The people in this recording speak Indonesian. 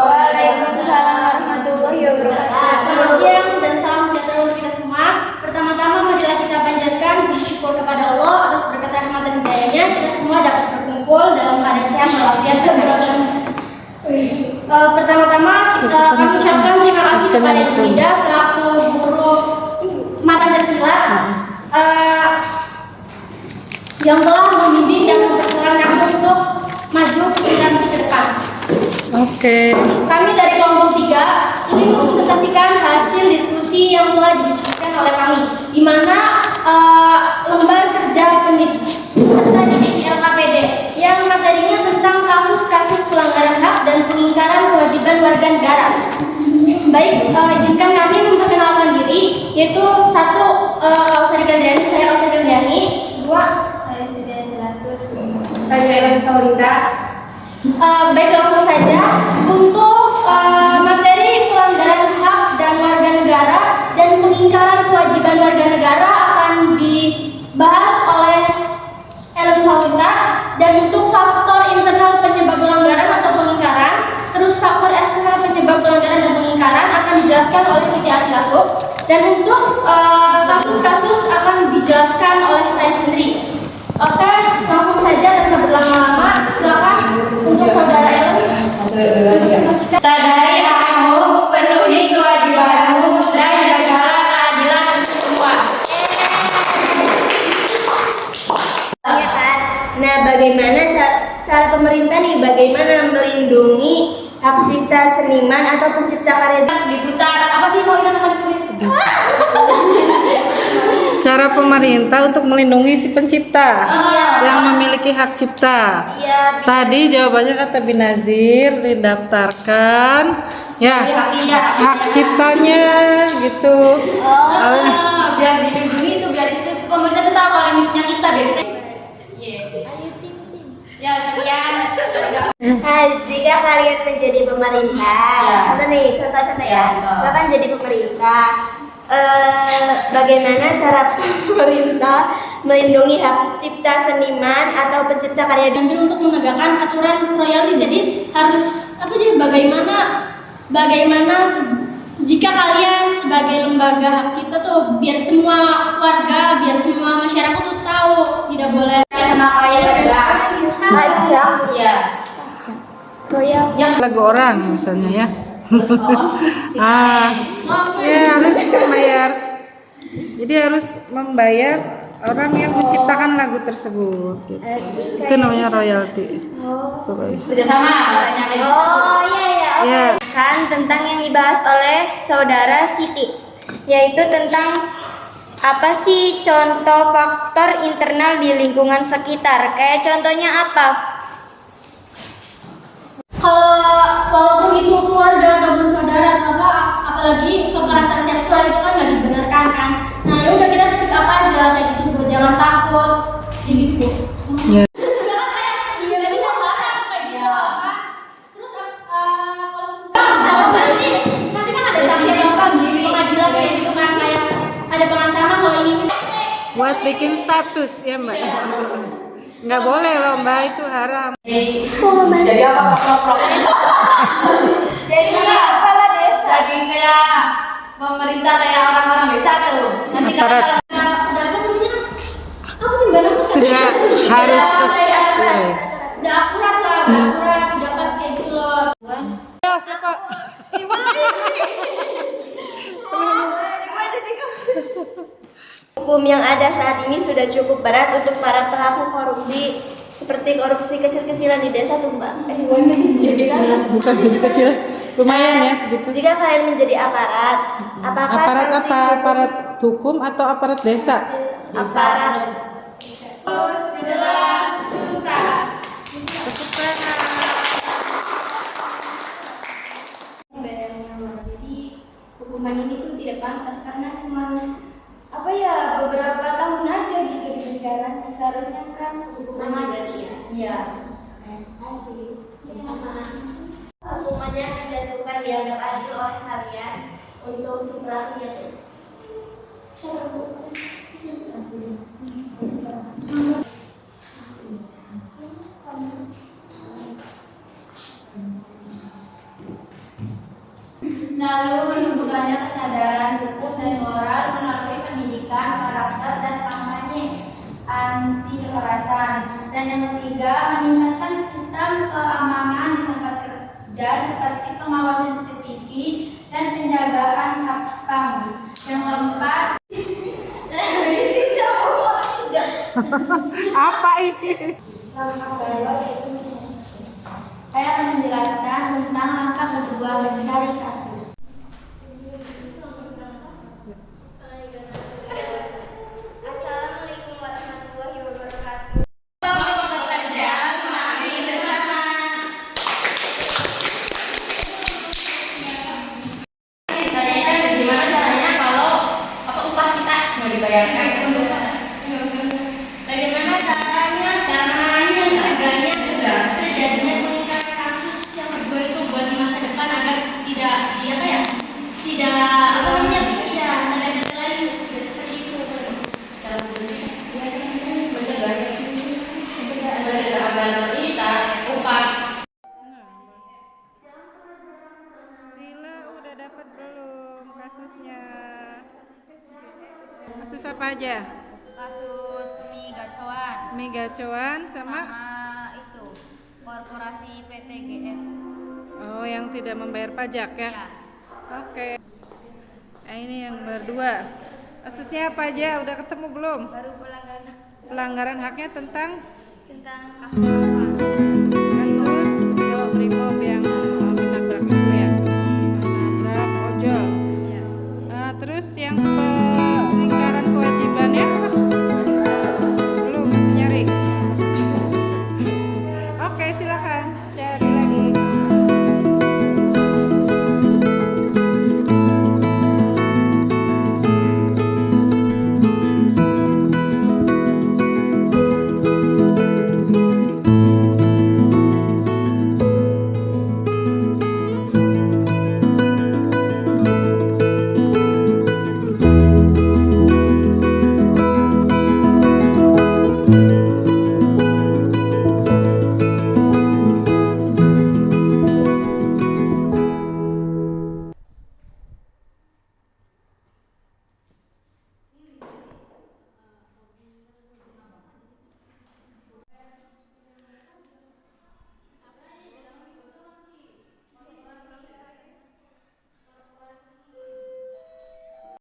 Waalaikumsalam warahmatullahi wabarakatuh. Selamat siang dan salam sejahtera untuk kita semua. Pertama-tama marilah kita panjatkan puji syukur kepada Allah atas berkat rahmat dan hidayahnya kita semua dapat berkumpul dalam keadaan sehat walafiat dan pertama-tama kami ucapkan terima kasih kepada Ibu Ida selaku guru mata Pancasila yang telah membimbing dan mempersiapkan kami untuk maju ke generasi ke depan. Oke. Kami dari kelompok 3 ingin mempresentasikan hasil diskusi yang telah didiskusikan oleh kami, di mana lembar kerja peserta didik LKPD yang materinya tentang kasus-kasus pelanggaran hak dan pengingkaran kewajiban warga negara. Baik, izinkan kami memperkenalkan diri, yaitu satu Ausarika Driani, saya Ausarika Driani. Dua, saya Siti Siratus. Saya Ellen Saulinda. Baik, langsung saja untuk materi pelanggaran hak dan warga negara dan pengingkaran kewajiban warga negara akan dibahas oleh Ellen Saulinda, dan untuk faktor internal penyebab pelanggaran atau pengingkaran, terus faktor eksternal penyebab pelanggaran dan pengingkaran akan dijelaskan oleh Siti Asilatuk, dan untuk kasus-kasus akan dijelaskan oleh saya sendiri. Oke, langsung saja tanpa berlama-lama, silakan untuk saudara Ellen. Sadari hakmu, penuhi kewajibanmu, dan jagalah keadilan untuk semua. Ya kan? Nah, bagaimana cara pemerintah nih, bagaimana melindungi hak cipta seniman atau pencipta karya Diputar, apa sih mau ini namanya? Cara pemerintah untuk melindungi si pencipta yang memiliki hak cipta. Iya. Tadi jawabannya kata Binazir, didaftarkan ya hak ciptanya gitu. Biar dilindungi itu, biar itu pemerintah tuh tahu kalau limitnya kita biar kita. Ya, sekian. Nah, jika kalian menjadi pemerintah, atau nih contoh-contoh ya, bahkan jadi pemerintah, bagaimana cara pemerintah melindungi hak cipta seniman atau pencipta karya? Ambil untuk menegakkan aturan royalti. Jadi harus apa sih, bagaimana jika kalian sebagai lembaga hak cipta tuh biar semua warga, biar semua masyarakat tuh tahu tidak boleh Sama kayak Pajak, ya. royal. Lagu orang misalnya ya. Ya harus membayar. Jadi harus membayar orang yang menciptakan lagu tersebut. Gitu. Itu namanya royalti. Kerjasama katanya. Oh iya ya, oke. Ya. Kan tentang yang dibahas oleh saudara Siti, yaitu tentang apa sih contoh faktor internal di lingkungan sekitar? Kayak contohnya apa? Walaupun itu keluarga ataupun saudara atau apa, apalagi kekerasan seksual itu kan nggak dibenarkan kan. Nah ya udah, kita speak up aja kayak gitu, buat jangan takut kayak gitu. Ya. Iya, jadi nggak marah kayak gitu kan. Terus kalau apa nanti kan ada saksi di pengadilan kayak gitu kan, kayak ada pengancaman loh ini. Buat bikin status ya Mbak. Nggak boleh loh Mbak, itu haram. Jadi apa keprok-prok? Jadi kepala desa. Jadi kayak pemerintah kayak orang-orang desa tuh. Nanti Aparat. Udah apa namanya? Apa sih Mbak? Sudah harus sesuai. Udah akurat lah, udah akurat, udah pas kayak gitu loh. Ya siapa? Gimana Hukum yang ada saat ini sudah cukup berat untuk para pelaku korupsi, seperti korupsi kecil-kecilan di desa tuh Mbak. Bukan kecil-kecil, lumayan ya segitu. Jika kalian menjadi aparat, apakah Aparat sanksi apa? hukum- Aparat hukum atau aparat desa? Aparat. Jelas tuntas. Tepuk tangan. Jadi hukuman ini tuh tidak pantas karena cuma apa ya beberapa tahun aja gitu di penjara. Seharusnya kan hukuman mati. Iya. Hukumannya dijatuhkan dianggap adil oleh kalian untuk si pelakunya tuh. Lalu menumbuhkannya kesadaran hukum dan moral melalui pendidikan, karakter, dan kampanye anti kekerasan. Dan yang ketiga, meningkatkan sistem keamanan di tempat kerja seperti pengawasan CCTV dan penjagaan satpam. Yang keempat, Apa ini? saya akan menjelaskan tentang langkah kedua mencari kasus. Assalamualaikum warahmatullahi wabarakatuh. Ditanyakan gimana caranya kalau upah kita mau dibayarkan. Bagaimana caranya Cara menangannya mencegahnya terjadinya peningkatan kasus yang kedua itu buat di masa depan agar tidak tidak apa namanya tidak ada lagi tidak seperti itu. mencegah agar ini tak upah. Sila udah dapat belum kasusnya? Kasus apa aja? Kasus mie gacoan Mie gacoan sama itu korporasi PT GF. oh yang tidak membayar pajak ya? Ya. Oke. Nah, ini yang berdua. Kasusnya apa aja? Udah ketemu belum? Baru Pelanggaran haknya tentang tentang